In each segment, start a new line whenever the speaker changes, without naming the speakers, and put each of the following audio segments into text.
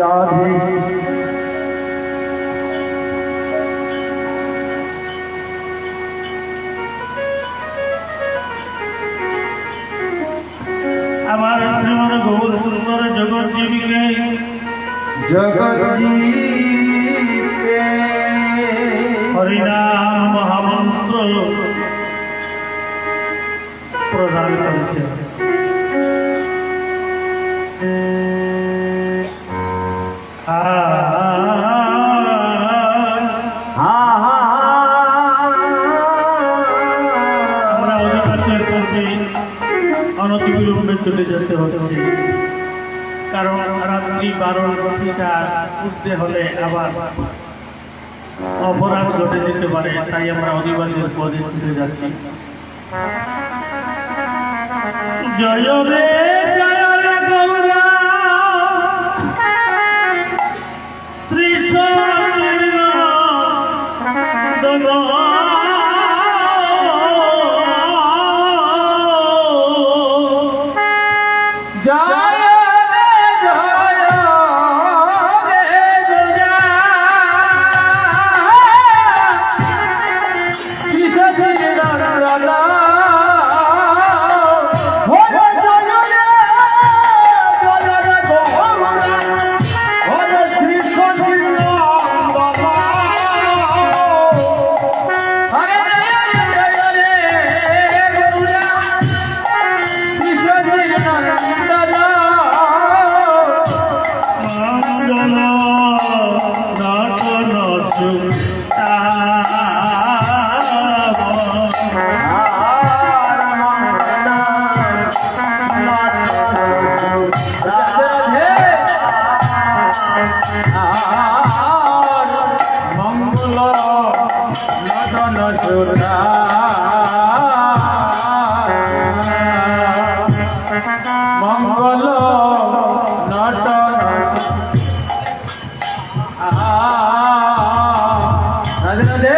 রাধে
আমার শ্রীমদ গৌর সুন্দর জগৎজীবীকে
জগৎজীবকে
হরিনাম মহামন্ত্র প্রদান করেছে। আমরা অধিবাসের প্রতি অনতিবিলম্বে চলে যেতে হচ্ছে, কারণ রাত্রি 12টা উঠতে হলে আবার অপরাধ ঘটে যেতে পারে, তাই আমরা অধিবাসের পদে ছুটে যাচ্ছি। জয় রে জয় রে গৌরা শ্রী সচির দল
মঙ্গল মদন সুরা মঙ্গল নটন রাধে রাধে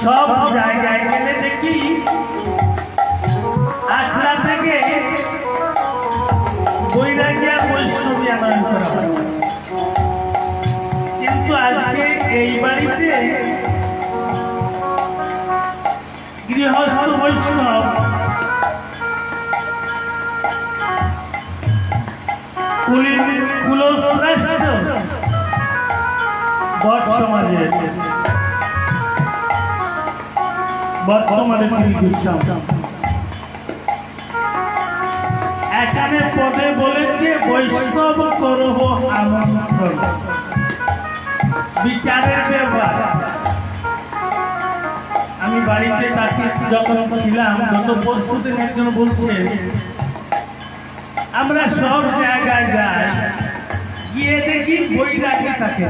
সব জায়গায় গেলে দেখি আখড়া থেকে বৈরাগী আর বৈষ্ণবী আনয়ন করা হয়, কিন্তু আজকে এই বাড়িতে গৃহস্থ বৈষ্ণব কুলশ্রেষ্ঠ বট সমাজের বর্তমানে এখানে পদে বলেছে বৈষ্ণব করব আমন্ত্রণ, বিচারের ব্যাপার। আমি বাড়িতে তাকে যখন ছিলাম গত পরশুদিন একজন বলছে আমরা সব জায়গায় যাই, গিয়ে দেখি বৈরাগী থাকে,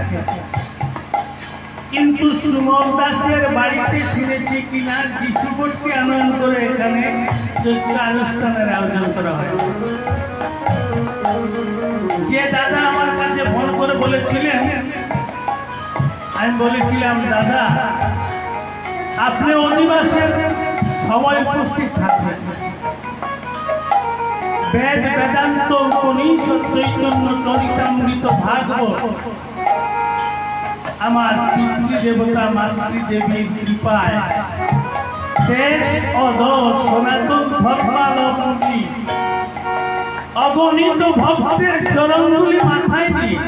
কিন্তু সুমন দাসের বাড়িতে শুনেছি কিনা যিশুবর্তী আনয়ন করে এখানে চৈত্র অনুষ্ঠানের আয়োজন করা হয়। যে দাদা আমার কাছে ফোন করে বলেছিলেন, আমি বলেছিলাম দাদা আপনি অধিবাসের সময় উপস্থিত থাকবেন, বেদ বেদান্ত উপনিষদ চৈতন্য চরিতামৃত ভাগবত আমার পিতৃদেবতা মাতৃদেবীর কৃপায় দেশ ও দশ সনাতন ভগবানী অগণিত ভক্তের চরণগুলি মাথায় দিয়ে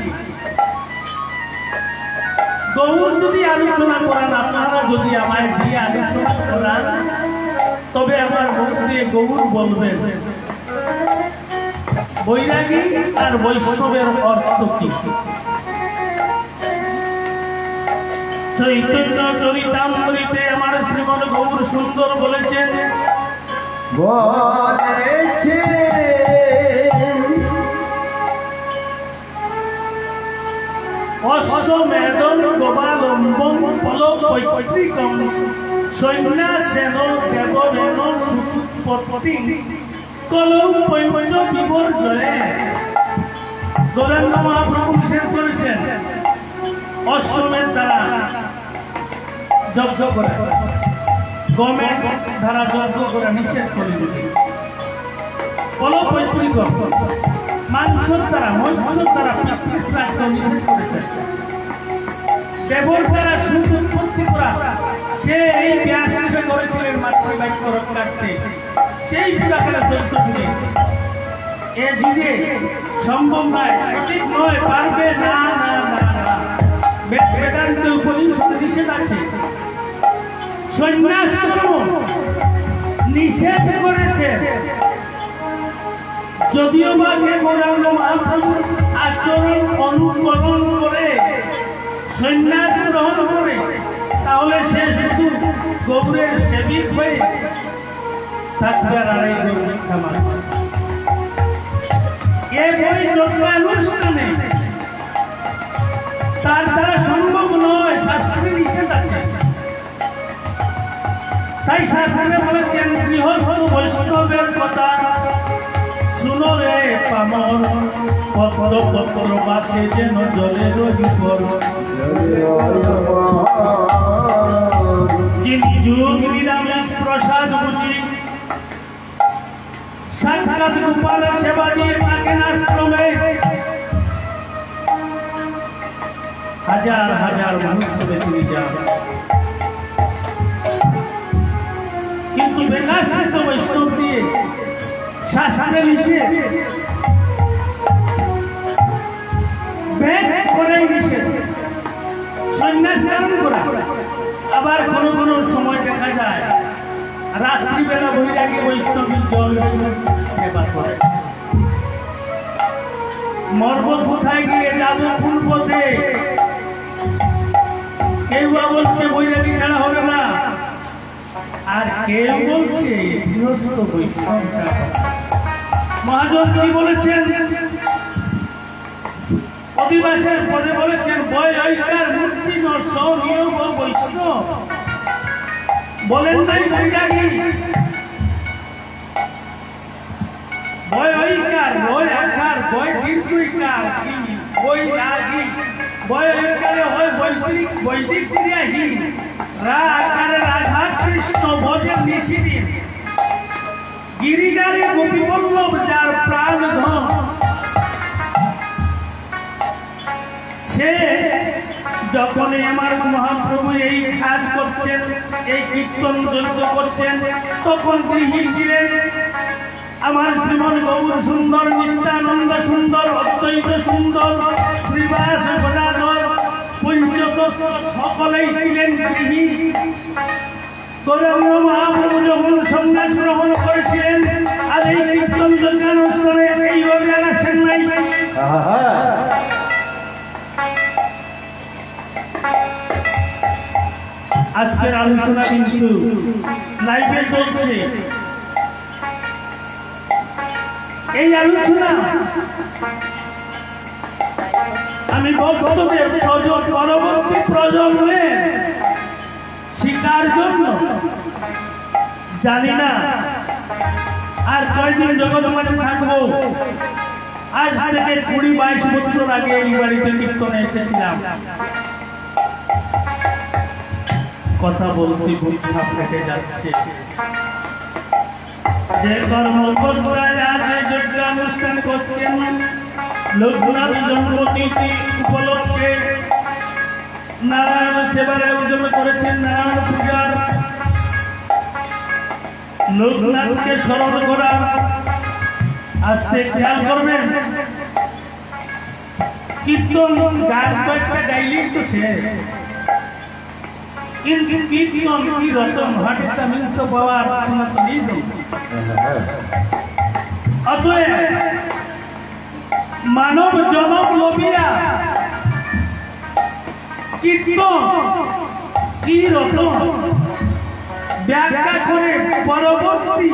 গৌর যদি আলোচনা করেন, আপনারা যদি আমায় দিয়ে আলোচনা করান, তবে আমার মুখ দিয়ে গৌর বলবেন বৈরাগী আর বৈষ্ণবের অর্থ কি। চৈতন্য চরিতামৃতে আমার শ্রীমদ গৌর সুন্দর বলেছেন, অশ্বমেধন গোপালম্বম ফলপৈতৃকম সন্ন্যাসেন দেবমেন সুপত্তি কলৌ পঞ্চ বিবর্জনে। গৌরাঙ্গ মহাপ্রভু নিষেধ করেছেন অশ্বমেধ দ্বারা যজ্ঞ করা, গমের দ্বারা যজ্ঞ করা নিষেধ করে দিলেন। ফলপৈতৃকম মাংসর দ্বারা মৎস্যর দ্বারা শ্রাদ্ধ নিষেধ করেছেন। দেবর দ্বারা সুখ উৎপত্তি করা, সে এই ব্যাস রূপে করেছিলেন মাতৃবাক্য রক্ষার্থে, সেই পুরাকালে চৈত্র যুগে। এ যুগে সম্ভব নয়, সঠিক নয়, পারবে না না না না। বেদান্তে উপনিষদ নিষেধ আছে। সন্ন্যাস ধর্ম নিষেধ করেছে, যদিও বা গৌরাঙ্গ মহাপ্রভুর আচরণ অনুকরণ করে সন্ন্যাস গ্রহণ করে, তাহলে সে শুধু গৌরের সেবিক হয়ে থাকবে আর আড়াই গৌরের খামার। এ বই যজ্ঞানুষ্ঠানে তার দ্বারা সম্ভব নয়, শাস্ত্রে নিষেধ আছে। তাই শাস্ত্রে বলেছেন, গৃহস্থ বৈষ্ণবের কথা শুনো রে পামর, পদ্ম পত্র বাসে যেন জলে রহিপর। যিনি যুগ নিরামিষ প্রসাদ বুঝি সাক্ষাৎ গোপালের সেবা দিয়ে থাকেন আশ্রমে, হাজার হাজার মানুষকে তিনি যান। কিন্তু বেকাশ্রিত বৈষ্ণব দিয়ে শাস্ত্রে নিষেধ, বেদ করেই নিষেধ সন্ন্যাস ধারণ করা। আবার কোনো কোনো সময় দেখা যায় রাত্রিবেলা বৈরাগী বৈষ্ণবীর জল সেবা করে। মর্ম কোথায় গিয়ে যাবো কোন পথে, কেউ বা বলছে বৈরাগী ছাড়া হবে না, আর কেউ বলছে গৃহস্থ বৈষ্ণব। মহাজন কি বলেছেন, অধিবাসের পদে বলেছেন, বয় ঐকার মূর্তি ন সনিয়োগ বৈষ্ণব। বলেন নাই বৈরাগী, বয় ঐকার, বয় আকার, বয় দীর্ঘইকার, বৈরাগী। বয় ঐকারে হয় বৈদিক, বৈদিক ক্রিয়াহীন। রা আকারে রাধা কৃষ্ণ ভজেন নিশিদিন। গিরিগারে গোপীবল্লভ যার প্রাণ ধন, সে যখন আমার মহাপ্রভু এই কাজ করছেন, এই কীর্তন যজ্ঞ করছেন, তখন গৃহী ছিলেন আমার শ্রীমন গৌর সুন্দর, নিত্যানন্দ সুন্দর, অদ্বৈত সুন্দর, শ্রীবাস গদাধর, পঞ্চতত্ত্ব সকলেই ছিলেন গৃহী। গৌরাঙ্গ মহাপ্রভু যখন সন্ন্যাস গ্রহণ করেছিলেন, আর এই কীর্তন যজ্ঞানুষ্ঠানে এইভাবে আসেন নাই। আজকের আলোচনা কিন্তু লাইভে চলছে। এই আলোচনা আমি বক্তব্যের পরবর্তী প্রজন্মে শিকার জন্য জানি না আর কয়দিন জগৎ মাঝে থাকবো। আজ থেকে 20-22 বছর আগে এই বাড়িতে কীর্তনে এসেছিলাম। কথা বলতে বুদ্ধা ফেটে যাচ্ছে। যে কর্মকর্তারা যজ্ঞানুষ্ঠান করছেন, লোকনাথ জন্মতিথি উপলক্ষে নারায়ণ সেবার আয়োজন করেছেন, নারায়ণ পূজার লোকনাথকে স্মরণ করা আজকে খেয়াল করবেন। কীর্তন গান কয়েকটা গাইলেই তো শেষ, কিন্তু কীর্তন কি রতন হাটেটা মিলস পাওয়ার শোনা তো নেই। অতএব মানব জনম লবিয়া কীর্তন কি রতন ব্যাখ্যা করে পরবর্তী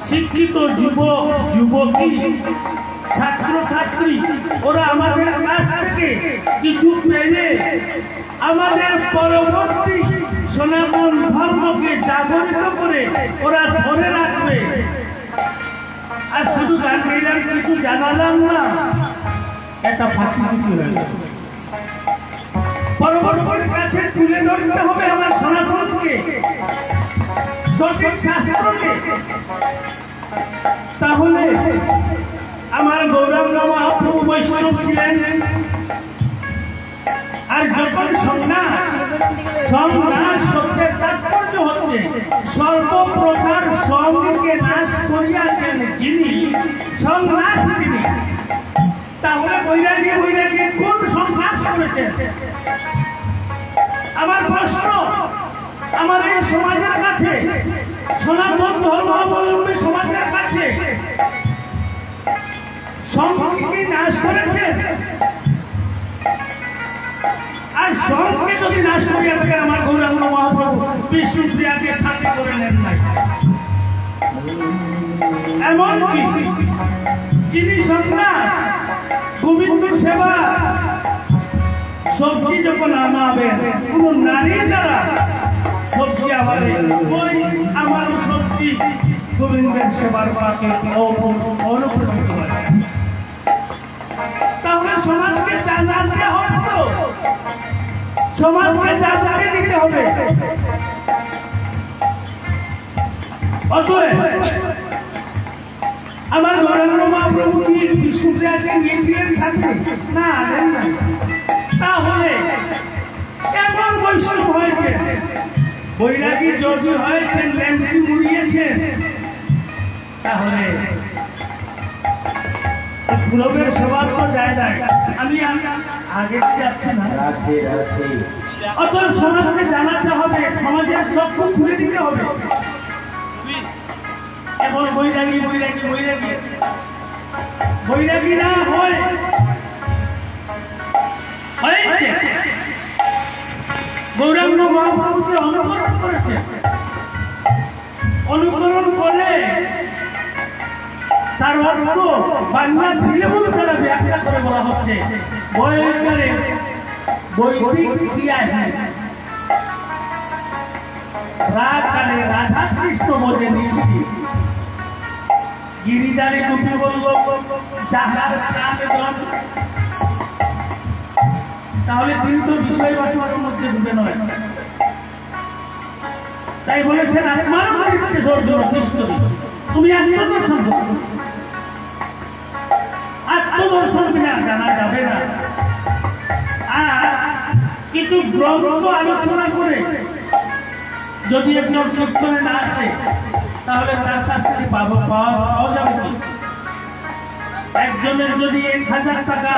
শিক্ষিত যুবক যুবতী ছাত্র ছাত্রী ওরা আমাদের কাছ থেকে কিছু পেলে আমাদের পরবর্তী সনাতন ধর্মকে জাগরিত করে ওরা ধরে রাখবে। আর শুধু গান গাইলাম কিছু জানালাম না, একটা ফাঁসি কিছু হয়ে গেল। পরবর্তীর কাছে তুলে ধরতে হবে আমার সনাতনকে, সঠিক শাস্ত্রকে। তাহলে আমার গৌরাঙ্গ মহাপ্রভু বৈষ্ণব ছিলেন। আর যখন সন্ন্যাস শব্দের তাৎপর্য হচ্ছে সর্বপ্রকার সঙ্গকে নাশ করিয়াছেন যিনি, সন্ন্যাস তিনি। তাহলে বৈরাগী কোন সন্ন্যাস করেছেন? আমার প্রশ্ন আমার এই সমাজের কাছে, সনাতন ধর্মাবলম্বী সমাজের কাছে, সঙ্গকে নাশ করেছেন। আর সঙ্গকে যদি নাশ করিয়া থাকেন আমার গৌরাঙ্গ মহাপ্রভু বিষ্ণুপ্রিয়াকে সাথে করে নেন নাই। এমনকি যিনি সন্ন্যাস গোবিন্দ সেবা সবজি যখন আনাবেন কোন নারীর দ্বারা সবজি আবারে ওই আমার সবজি গোবিন্দের সেবার পাকে অনুপ্রণিত হয়। তাহলে সমাজকে জানাতে হবে, তো সমাজকে জানাতে দিতে হবে। অতএব আমার গৌরাঙ্গ মহাপ্রভু কি বিষ্ণুপ্রিয়াকে নিয়েছিলেন সাথে? না, তাহলে কেমন বৈষ্ণব হয়েছে? বৈরাগী যোগী হয়েছেন, ল্যাংটি মুড়িয়েছেন। তাহলে গুরবের সেবার তো যায় যায়, আমি আগে যাচ্ছি না। অতএব সমাজকে জানাতে হবে, সমাজের চক্ষু খুলে দিতে হবে। এখন বৈরাগী না হয়েছে গৌরাঙ্গ মহাপ্রভুকে অনুকরণ করেছে। অনুকরণ করে তার অর্থ বাংলা সিলেবল দ্বারা ব্যাখ্যা করে বলা হচ্ছে বয়সকালে বৈদিক ক্রিয়ায় রাতকালে রাধা কৃষ্ণ বোঝে নিষ্ঠি গিরিধারে তুমি বলবো যাহার প্রাণে দম। তাহলে তিনি তো বিষয় বাসনার মধ্যে ঢুকে নয়। তাই বলেছেন আত্মার মধ্যে জোর কৃষ্ণ তুমি আত্মদর্শন করো। আত্মদর্শন বিনা জানা যাবে না। আর কিছু গ্রন্থ আলোচনা করে যদি একজন কীর্তনে না আসে তাহলে তার কাছ থেকে পাওয়া যাবে কি? একজনের যদি 1000 টাকা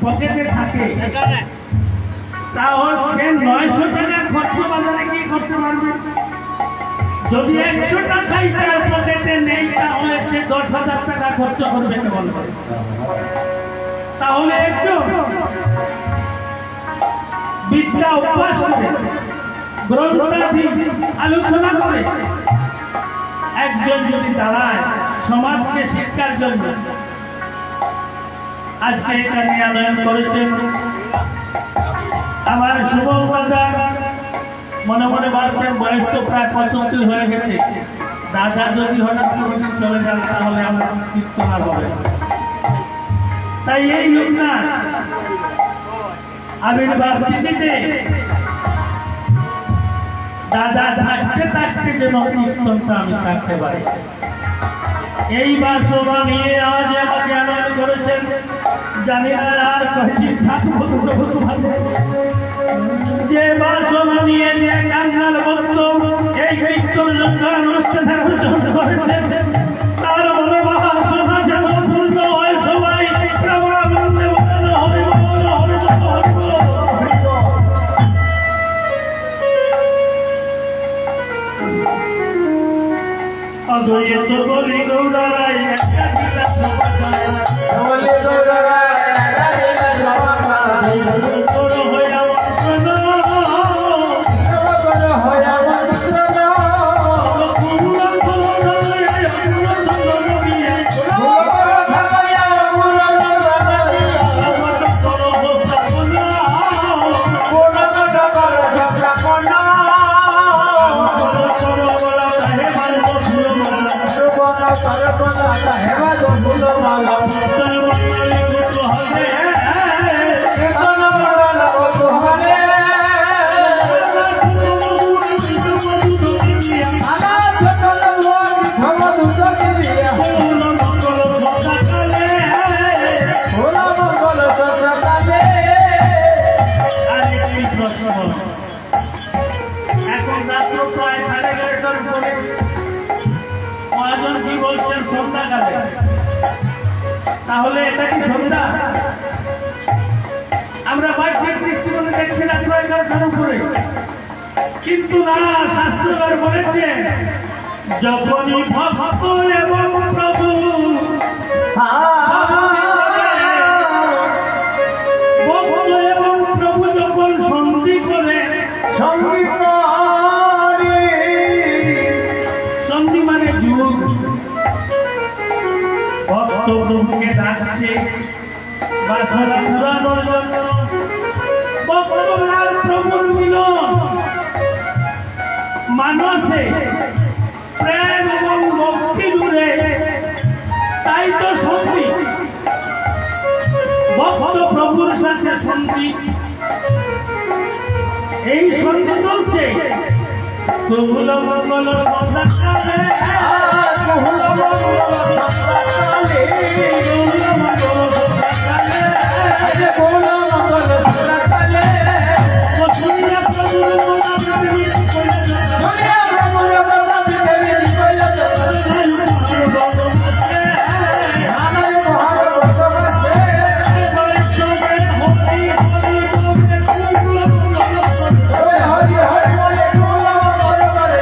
পকেটে থাকে তাহলে সে 900 টাকা খরচ বাজারে কি করতে পারবে? যদি 100 টাকাই তার পকেটে নেই তাহলে সে 10,000 টাকা খরচ করবে কেমন? তাহলে একজন বিদ্যা অভ্যাস করে গ্রন্থাদি আলোচনা করে একজন যদি দাঁড়ায় সমাজকে শিক্ষার জন্য, আজকে এটা নিয়ে আলোচনা করেছেন আমার শুভম দাদা। মনে মনে ভাবছেন বয়স তো প্রায় 75 হয়ে গেছে, দাদা যদি হঠাৎ করে চলে যান তাহলে আমার কীর্তন আর হবে। তাই এই লোকনাথ আবির্ভাব তিথিতে দাদা থাকতে থাকতে যেন কীর্তনটা আমি থাকতে পারি এই বাসনা নিয়ে আজ আমাকে আনন্দ করেছেন। জানি না আর কয়েকটি থাকবো যে বাসনা নিয়ে যে কাঙ্গাল ভক্ত এই কীর্তন যজ্ঞ অনুষ্ঠানে আয়োজন করেছেন তার মনোবাসনা যেন পূর্ণ হয় সবাই প্রেমানন্দে বলেন হরি বল হরি বল হরি বল। অদ্বৈত বলি গৌরাই একটা দিলা সভা
বলে গৌররা রাধিকা সমাকারে
বড় হইয়া মন্ত্রণ
সবর হয়া মন্ত্রণ
পূর্ণ করো পূর্ণ চন্দ্র দিয়ে
ভুবন ভাবয়া মুরন রাধিকা
আমার করো স্থাপনা
পূর্ণ কর সপ্রাপনা
করো বলা হে মানব সুর মালা
ভুবন সর্বনা হেবা ভুল মালা
তোর মঙ্গলে কত হবে
কীর্তন মরণ কৌতূহলে আলা চতন মন ভবদূত দিয়া
পূর্ণ মঙ্গল সদাকালে
ভোলা মঙ্গল সত্রালে
আর একটি প্রশ্ন হল এখন রাত্র প্রায় 11:30টার উপরে মহাজন কি বলছেন সন্ধ্যাকালে তাহলে এটা কি সন্ধ্যা আমরা বাহ্যিক দৃষ্টিকোণে দেখছি রাত্র 11টার উপরে কিন্তু না শাস্ত্রকার বলেছে যখনই ভক্ত এবং প্রভু ভক্ত এবং প্রভু যখন সন্ধি করে সন্ধি মানে যুগ ভক্ত প্রভুকে ডাকছে বাসনা পুরানোর জন্য ভক্ত আর প্রভুর মিলন মানসে প্রেম এবং ভক্তি জুড়ে তাই তো সন্ধি ভক্ত প্রভুর সাথে সন্ধি এই সন্ধি চলছে কবুল মঙ্গল সদাকালে কবুল মঙ্গল সদাকালে
ভোলা মঙ্গল সত্রালে
শুনিয়া প্রভুর গোলাম নবী কইলেন
ভোলা প্রভুর প্রতাপ দেবী কইল আমার মহার বসবাসে হরি হরি বলে ভোলা মঙ্গল করে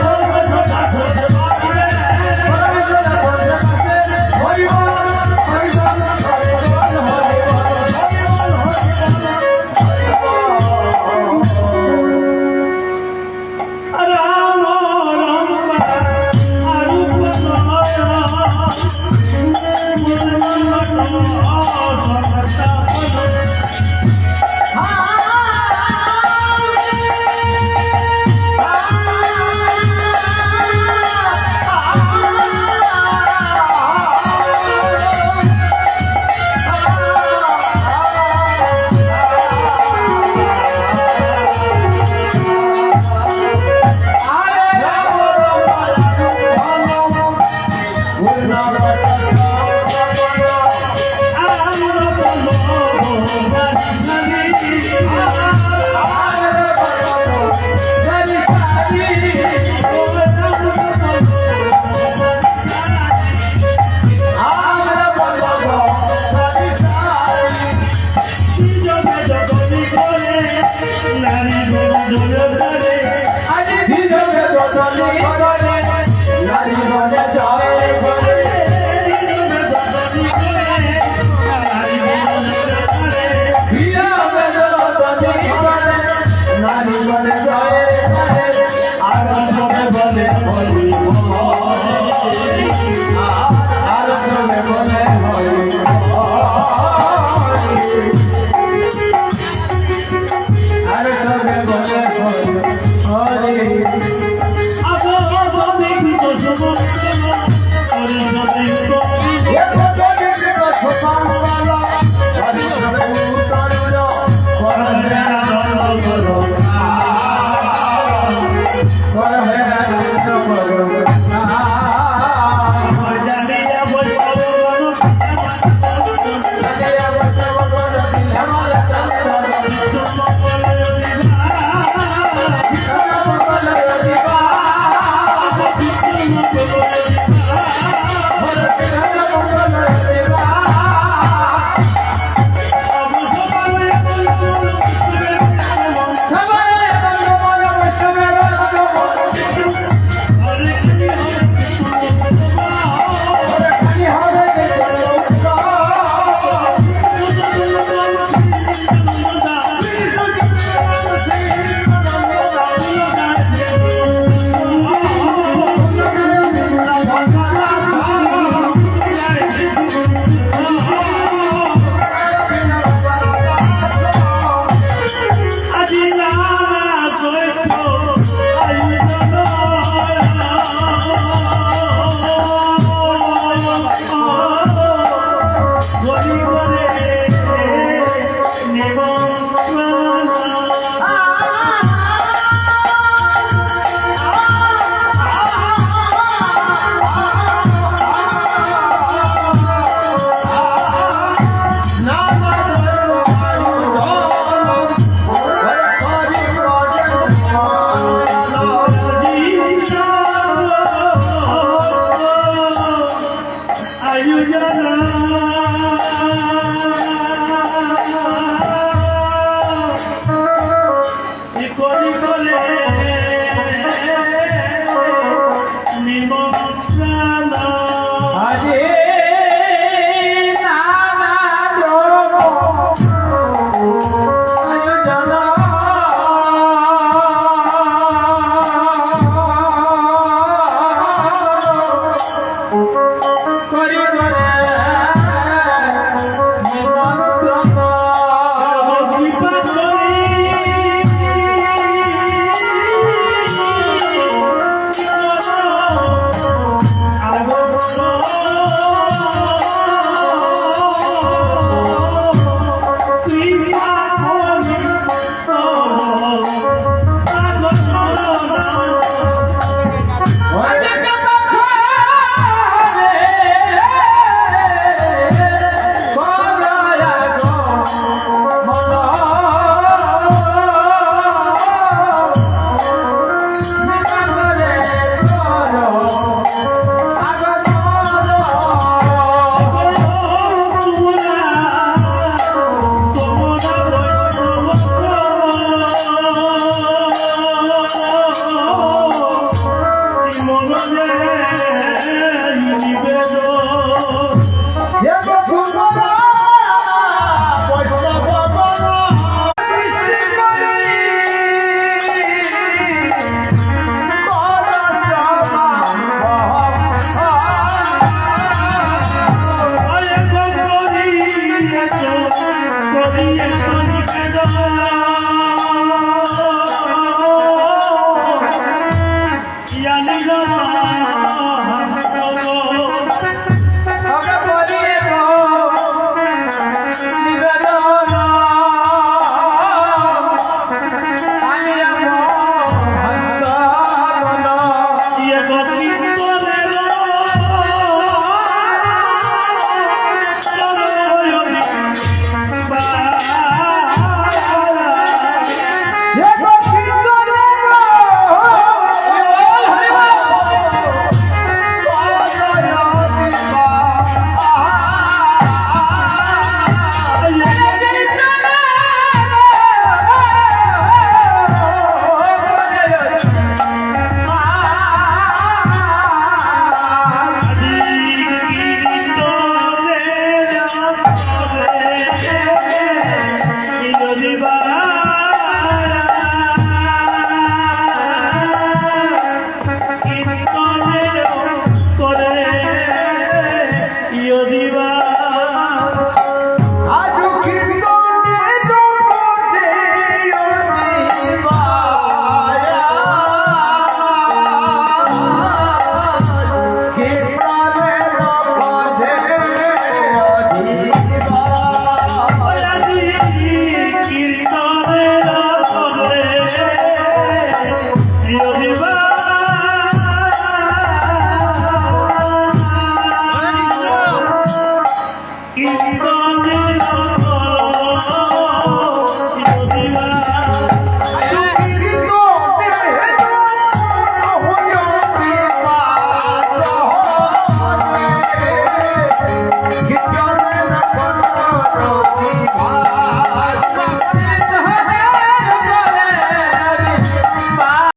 Get your